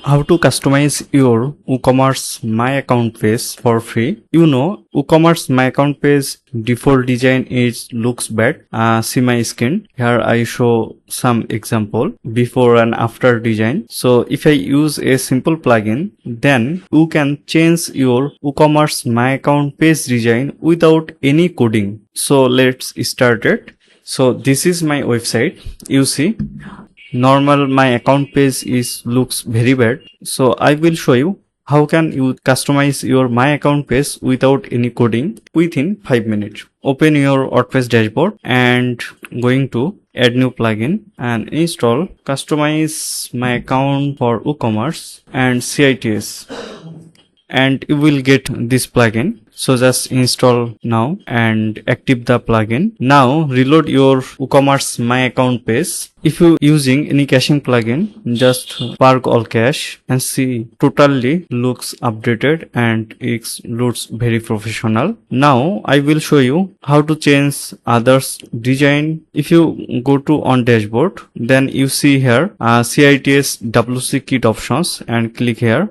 How to customize your WooCommerce My Account page for free. WooCommerce My Account page default design is looks bad. See my screen. Here I show some example before and after design. So if I use a simple plugin, then you can change your WooCommerce My Account page design without any coding. So let's start it. So this is my website. You see, normal my account page looks very bad. So I will show you how can you customize your my account page without any coding within 5 minutes. Open your WordPress dashboard and going to add new plugin and install customize my account for WooCommerce and CITS, and you will get this plugin. So just install now and active the plugin. Now reload your WooCommerce My Account page. If you using any caching plugin, just park all cache and see totally looks updated and it looks very professional. Now I will show you how to change others design. If you go to on dashboard, then you see here CITS WC kit options and click here,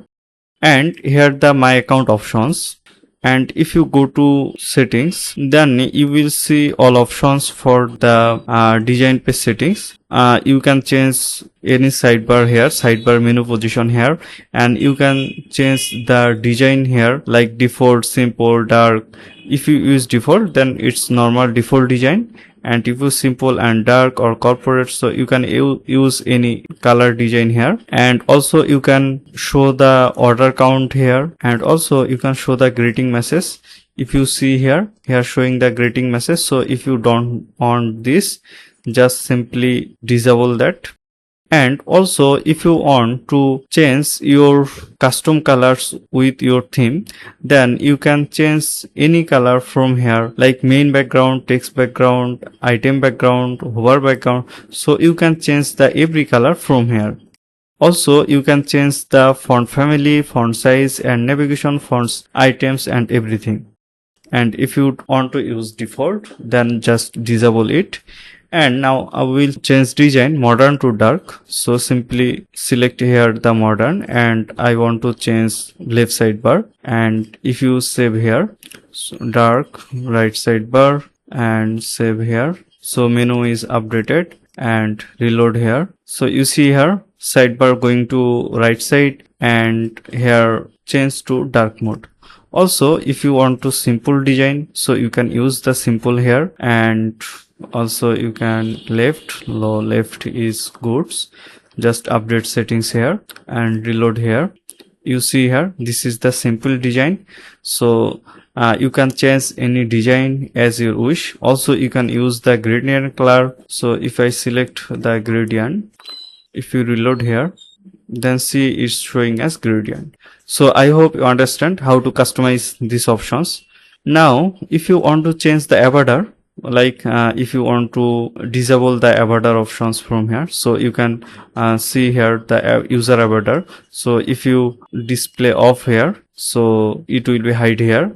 and here the my account options. And if you go to settings, then you will see all options for the design page settings. You can change any sidebar here, sidebar menu position here, and you can change the design here like default, simple, dark. If you use default, then it's normal default design, and if you simple and dark or corporate, so you can use any color design here. And also you can show the order count here, and also you can show the greeting message. If you see here showing the greeting message. So if you don't want this, just simply disable that. And also if you want to change your custom colors with your theme, then you can change any color from here, like main background, text background, item background, hover background. So you can change the every color from here. Also you can change the font family, font size, and navigation fonts, items, and everything. And if you want to use default, then just disable it. And now I will change design modern to dark. So simply select here the modern, and I want to change left sidebar. And if you save here, so dark right sidebar, and save here. So menu is updated, and reload here. So you see here sidebar going to right side, and here change to dark mode. Also if you want to simple design, so you can use the simple here, and also you can left, low left is goods. Just update settings here and reload here. You see here this is the simple design. So you can change any design as you wish. Also you can use the gradient color. So if I select the gradient, if you reload here, then see it's showing as gradient. So I hope you understand how to customize these options. Now if you want to change the avatar, like if you want to disable the avatar options from here, so you can see here the user avatar. So if you display off here, so it will be hide here.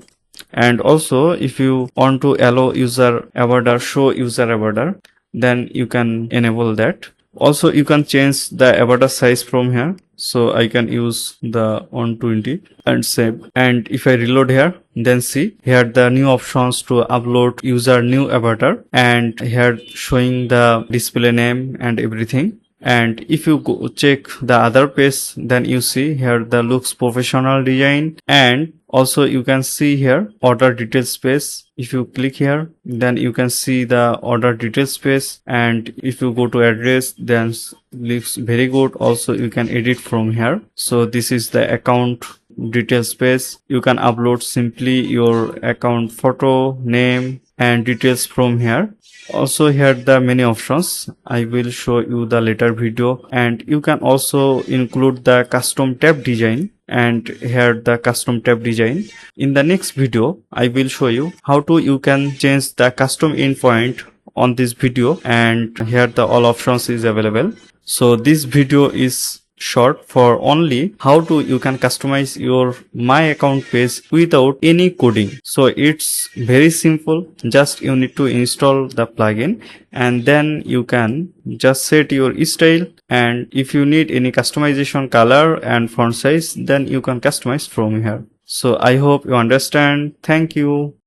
And also if you want to allow user avatar, show user avatar, then you can enable that. Also you can change the avatar size from here. So I can use the 120 and save. And if I reload here, then see here the new options to upload user new avatar, and here showing the display name and everything. And if you go check the other page, then you see here the looks professional design. And also you can see here order details page. If you click here, then you can see the order details page. And if you go to address, then looks very good. Also you can edit from here. So this is the account details page. You can upload simply your account photo, name, and details from here. Also here the many options I will show you the later video. And you can also include the custom tab design, and here the custom tab design. In the next video I will show you how to you can change the custom endpoint on this video, and here the all options is available. So this video is short for only how to you can customize your My Account page without any coding. So it's very simple. Just you need to install the plugin and then you can just set your style, and if you need any customization color and font size, then you can customize from here. So I hope you understand. Thank you.